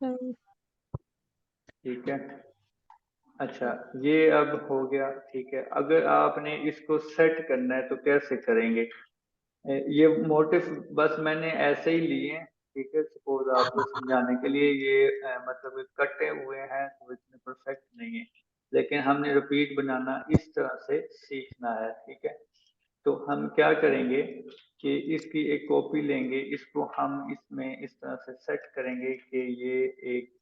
हम्म, ठीक है। अच्छा, ये अब हो गया। ठीक है, अगर आपने इसको सेट करना है तो कैसे करेंगे? ये मोटिव बस मैंने ऐसे ही लिए हैं। ठीक है, सपोज आपको समझाने के लिए ये मतलब कटे हुए हैं तो इतने परफेक्ट नहीं है, लेकिन हमने रिपीट बनाना इस तरह से सीखना है। ठीक है, तो हम क्या करेंगे कि इसकी एक कॉपी लेंगे, इसको हम इसमें इस तरह से सेट करेंगे कि ये एक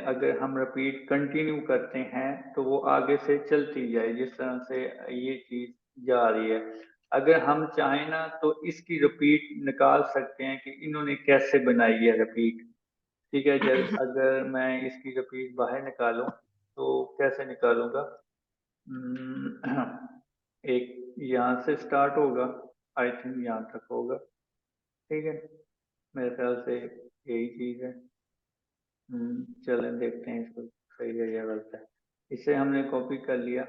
अगर हम रिपीट कंटिन्यू करते हैं तो वो आगे से चलती जाए, जिस तरह से ये चीज जा रही है। अगर हम चाहें ना तो इसकी रिपीट निकाल सकते हैं कि इन्होंने कैसे बनाई है रिपीट। ठीक है, जब अगर मैं इसकी रिपीट बाहर निकालूं तो कैसे निकालूंगा? एक यहाँ से स्टार्ट होगा, आई थिंक यहाँ तक होगा। ठीक है, मेरे ख्याल से यही चीज है। चलें देखते हैं इसको सही है या गलत है। इसे हमने कॉपी कर लिया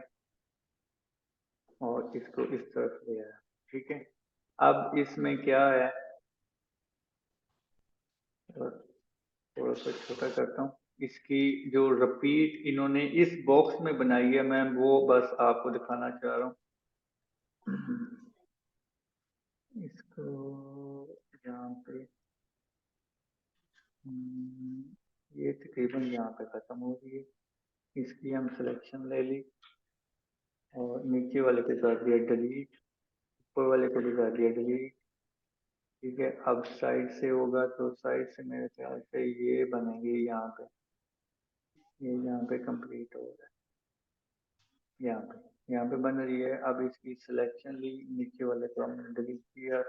और इसको इस तरफ ले आया। ठीक है, अब इसमें क्या है, और थोड़ा सा छोटा करता हूँ। इसकी जो रिपीट इन्होंने इस बॉक्स में बनाई है, मैं वो बस आपको दिखाना चाह रहा हूँ। इसको यहाँ पे ये तकरीबन यहाँ पे खत्म हो रही है। इसकी हम सिलेक्शन ले ली और नीचे वाले पे कर दिया डिलीट, ऊपर वाले को भी कर दिया डिलीट। ठीक है, अब साइड से होगा तो साइड से मेरे ख्याल से ये बनेंगे यहाँ पे, ये यहाँ पे कंप्लीट हो रहा है, यहाँ पे बन रही है। अब इसकी सिलेक्शन ली, नीचे वाले को हमने डिलीट किया,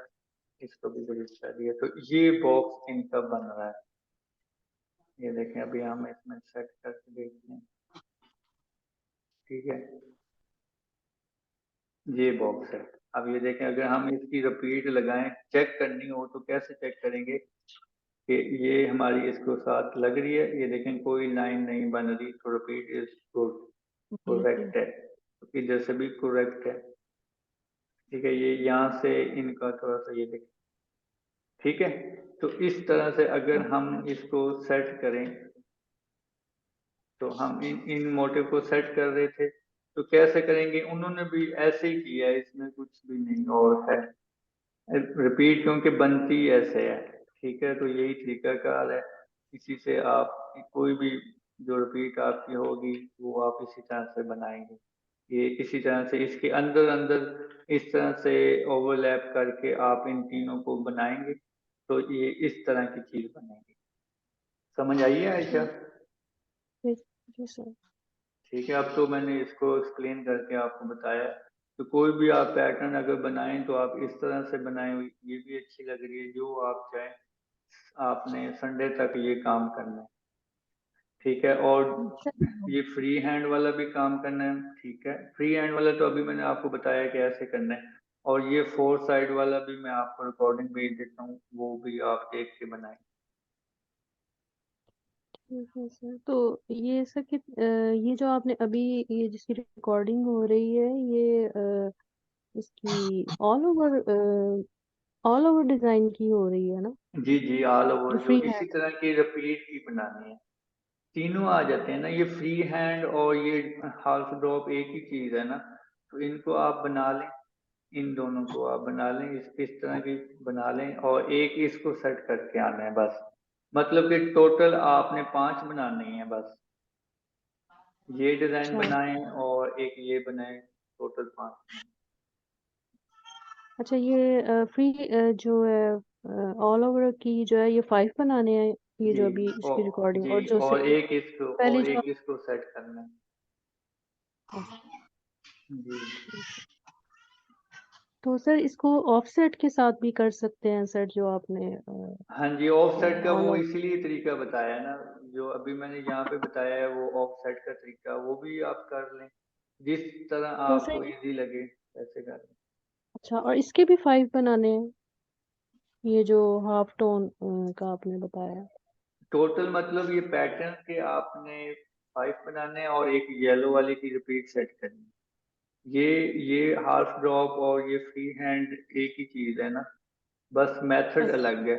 इसको भी डिलीट कर दिया, तो ये बॉक्स इनका बन रहा है। ये देखें, अभी हम इसमें सेट करके देखते हैं। ठीक है, ये बॉक्स है। अब ये देखें, अगर हम इसकी रिपीट लगाएं, चेक करनी हो तो कैसे चेक करेंगे कि ये हमारी इसको साथ लग रही है? ये देखें, कोई लाइन नहीं बन रही, तो रिपीट इज गुड, जी जी। करेक्ट है, तो इधर से भी करेक्ट है। ठीक है, ये यहाँ से इनका थोड़ा सा ये देखें। ठीक है, तो इस तरह से अगर हम इसको सेट करें, तो हम इन इन मोटिव को सेट कर रहे थे, तो कैसे करेंगे? उन्होंने भी ऐसे ही किया है, इसमें कुछ भी नहीं और है। रिपीट क्योंकि बनती ऐसे है। ठीक है, तो यही तरीका कार है। इसी से आप कोई भी जो रिपीट आपकी होगी वो आप इसी तरह से बनाएंगे। ये इसी तरह से इसके अंदर अंदर इस तरह से ओवरलैप करके आप इन तीनों को बनाएंगे, तो ये इस तरह की चीज बनेगी। समझ आई है आयशा? जी जी सर। ठीक है, अब तो मैंने इसको एक्सप्लेन करके आपको बताया। तो कोई भी आप पैटर्न अगर बनाएं तो आप इस तरह से बनाएं, ये भी अच्छी लग रही है, जो आप चाहें। आपने संडे तक ये काम करना है। ठीक है, और अच्छा। ये फ्री हैंड वाला भी काम करना है। ठीक है, फ्री हैंड वाला तो अभी मैंने आपको बताया कि ऐसे करना है। और ये फोर साइड वाला भी मैं आपको रिकॉर्डिंग भेज देता हूँ, वो भी आप देख के बनाएं। ठीक है सर, तो ये सर कि ये जो आपने अभी ये जिसकी रिकॉर्डिंग हो रही है ये इसकी ऑल ओवर डिजाइन की हो रही है ना? जी जी, ऑल जो ओवर जो फ्री इसी हैंड। तरह की रिपीट की बनानी है। तीनों आ जाते हैं ना, ये फ्री हैंड और ये हाफ ड्रॉप एक ही चीज है ना, तो इनको आप बना लें। इन दोनों को आप बना लें, इस तरह की बना लें, और एक इसको सेट करके आना है बस। मतलब कि टोटल आपने 5 बनानी है बस। ये डिजाइन अच्छा। बनाएं और एक ये बनाएं, टोटल 5 बनाएं। अच्छा, ये फ्री जो है ऑल ओवर की जो है ये 5 बनाने हैं, ये जी, जो अभी इसकी रिकॉर्डिंग जी, और जो और एक इसको पहले और जो एक इसको सेट करना है। जी। तो सर इसको ऑफसेट के साथ भी कर सकते हैं सर, जो आपने हाँ जी, ऑफ सेट का ऑल वो ओवर। इसीलिए तरीका बताया है ना, जो अभी मैंने यहाँ पे बताया है वो ऑफ सेट का तरीका, वो भी आप कर लें, जिस तरह तो आपको सर इजी लगे वैसे कर लें। अच्छा, और इसके भी 5 बनाने हैं, ये जो हाफ टोन का आपने बताया? टोटल मतलब ये पैटर्न के आपने 5 बनाने हैं और एक येलो वाले की रिपीट सेट करनी है। ये हाफ ड्रॉप और ये फ्री हैंड एक ही चीज है ना, बस मेथड अच्छा। अलग है।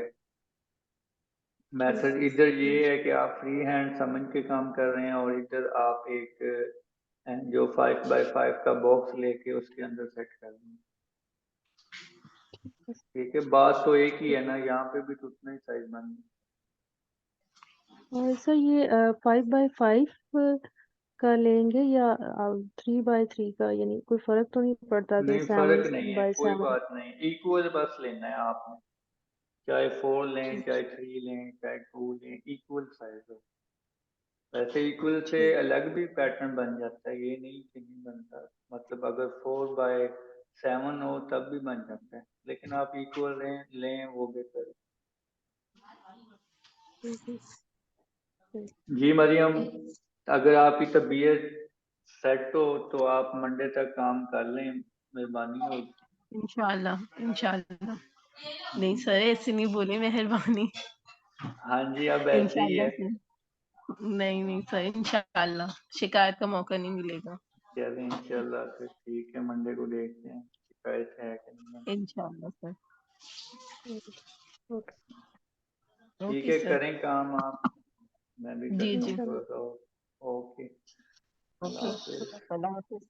मेथड इधर ये है कि आप फ्री हैंड समझ के काम कर रहे हैं, और इधर आप एक जो 5x5 का बॉक्स लेके उसके अंदर सेट कर रहे हैं। ठीक है, बात तो एक ही है ना, यहाँ पे भी तो उतना ही साइज बन। और सर ये 5x5 का लेंगे या 3x3 का, यानी कोई फर्क तो नहीं पड़ता कि नहीं, सेवन फर्क नहीं है, बाय कोई सेवन बात नहीं, इक्वल बस लेना है आपने। चाहे 4 लें, ठीक चाहे 3 लें, चाहे 2 लें, इक्वल साइज हो। वैसे इक्वल से ठीक अलग भी पैटर्न बन जाता है, ये नहीं कि नहीं बनता। मतलब अगर 4x7 हो तब भी बन जाता है, लेकिन आप इक्वल लें वो बेहतर है। ठीक है, ठीक। जी मरियम, अगर आपकी तबीयत सेट हो तो आप मंडे तक काम कर लें, मेहरबानी होगी। इंशाल्लाह इंशाल्लाह। नहीं सर, ऐसे नहीं बोले, मेहरबानी। हाँ जी, अब ऐसे ही इंशाल्लाह है। सर। नहीं नहीं सर, इंशाल्लाह शिकायत का मौका नहीं मिलेगा। चलें इंशाल्लाह, फिर ठीक है, मंडे को देखते हैं शिकायत है कि नहीं है। इंशाल्लाह सर। ओके। ठीक ओके है, सर। करें काम आप, मैं भी जी करता हूँ जी। थोड़ा इंशाल्लाह। सा। ओके, अल्लाह ओके। हाफिज। अल्लाह हाफिज।